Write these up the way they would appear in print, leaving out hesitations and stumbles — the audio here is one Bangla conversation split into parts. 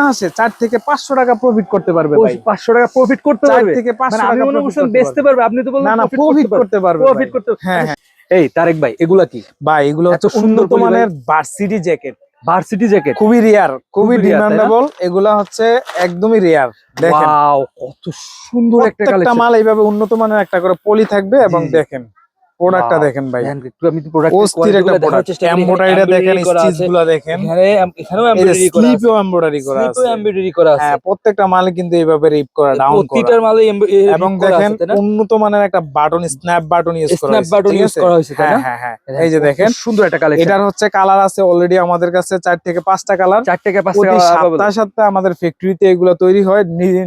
অনায়াসে 4 থেকে 500 টাকা প্রফিট করতে পারবে ভাই। 500 টাকা প্রফিট করতে 4 পারবে থেকে 500 মানে আমি টাকা মনে প্রফিট করছিলাম করতে বেচতে পারবে, আপনি তো বললেন না না প্রফিট করতে পারবে প্রফিট করতে। হ্যাঁ হ্যাঁ। এই তারেক ভাই এগুলা কি ভাই এগুলো হচ্ছে এত সুন্দর উন্নত মানের ভার্সিটি জ্যাকেট, ভার্সিটি জ্যাকেট, খুবই রেয়ার, খুবই খুবই rare, তাই না? ডিমান্ডেবল। এগুলা হচ্ছে একদমই রেয়ার। দেখেন ওয়াও কত সুন্দর একটা প্রত্যেকটা কালেকশন। মাল এইভাবে উন্নত মানের একটা করে পলি থাকবে এবং জি, জি। দেখেন প্রোডাক্টটা দেখেন ভাই, একটু আমি প্রোডাক্ট অস্থির একটা প্রোডাক্ট। এমব্রয়ডারিটা দেখেন, স্টিচগুলো দেখেন, এখানেও এই যে এমব্রয়ডারি করা আছে, স্লিপেও এমব্রয়ডারি করা স্লিপেও আছে। এমব্রয়ডারি করা আছে। হ্যাঁ প্রত্যেকটা মালে কিন্তু এইভাবে রিপ করা, ডাউন করা, প্রতিটার মালে এবং দেখেন উন্নত মানের একটা বাটন, স্ন্যাপ বাটন ইউজ করা স্ন্যাপ হয়েছে, বাটন ঠিক ইউজ আছে? করা হয়েছে, তাই হ্যাঁ না? হ্যাঁ হ্যাঁ, এই যে দেখেন সুন্দর একটা কালেকশন। এটার হচ্ছে কালার আছে অলরেডি আমাদের কাছে 4 থেকে 5টা কালার। 4 থেকে 5 প্রতি টাকা সপ্তাহে সপ্তাহে আমাদের ফ্যাক্টরিতে এগুলো তৈরি হয়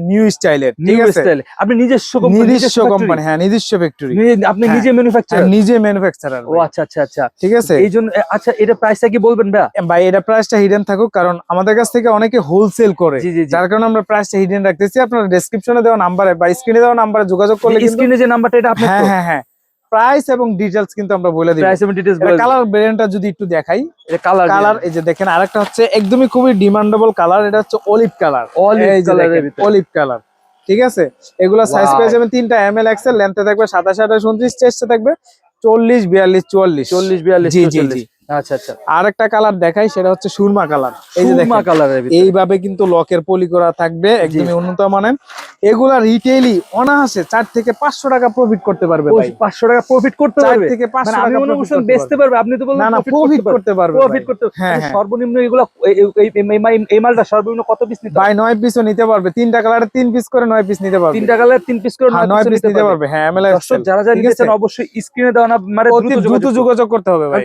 নিউ স্টাইলের, ঠিক নিউ আছে? স্টাইল। আপনি নিজস্ব নিজস্ব কোম্পানি, হ্যাঁ নিজস্ব ফ্যাক্টরি, আপনি হ্যাঁ, নিজে ম্যানুফ্যাকচারার? নিজে ম্যানুফ্যাকচারার। ও আচ্ছা আচ্ছা আচ্ছা, ঠিক আছে। এইজন্য আচ্ছা এটা প্রাইসটা কি বলবেন ভাই? ভাই এটা প্রাইসটা হিডেন থাকুক, কারণ আমাদের কাছ থেকে অনেকে হোলসেল করে, জি জি জি। যার কারণে আমরা প্রাইসটা হিডেন রাখতেছি। আপনারা ডেসক্রিপশনে দেওয়া নাম্বারে বা স্ক্রিনে দেওয়া নাম্বারে যোগাযোগ করলে কিন্তু স্ক্রিনে যে নাম্বারটা এটা আপনার হ্যাঁ তো? হ্যাঁ হ্যাঁ প্রাইস এবং ডিটেইলস কিন্তু আমরা বলে দিব। প্রাইস এবং ডিটেইলস বলে কালার ভেরিয়েন্টটা যদি একটু দেখাই, এটা কালার কালার এই যে দেখেন, আরেকটা হচ্ছে একদমই খুবই ডিমান্ডেবল কালার, এটা হচ্ছে অলিভ কালার। অলিভ কালারের ভিতরে অলিভ কালার, ঠিক আছে? এগুলা সাইজ Wow. পেয়ে যাবেন 3টা এমএল এক্সেল, লেন্থে থাকবে 27 28 29, চেস্টে থাকবে 40 42 44 40 42 জি জি 44। জি। আচ্ছা আচ্ছা, আরেকটা কালার দেখাই, সেটা হচ্ছে সুরমা কালার। এই যে সুরমা দেখেন কালারের ভিতরে এইভাবে কিন্তু লকের পলি করা থাকবে, একদমই উন্নত মানের। এগুলা রিটেইলি অনায়াসে 4 থেকে 500 টাকা প্রফিট করতে পারবে ভাই। 500 টাকা প্রফিট করতে 4 পারবে থেকে 500 মানে আমি টাকা মনে প্রফিট করছিলাম করতে বেচতে পারবে। পারবে, আপনি তো বললেন না না প্রফিট করতে পারবে প্রফিট করতে। হ্যাঁ আচ্ছা, হ্যাঁ সর্বনিম্ন এগুলো এই মালটা সর্বনিম্ন কত পিস নিতে ভাই 9 পিসও নিতে পারবে, 3টা কালারে 3 পিস করে 9 পিস নিতে পারবে। 3টা কালার 3 পিস করে 9 9 পিস পিস নিতে নিতে পারবে। পারবে, হ্যাঁ এমএল দর্শক যারা ঠিক নিতে আছে? চান অবশ্যই স্ক্রিনে দেওয়া নাম্বারে অতি দ্রুত যোগাযোগ করতে হবে ভাই।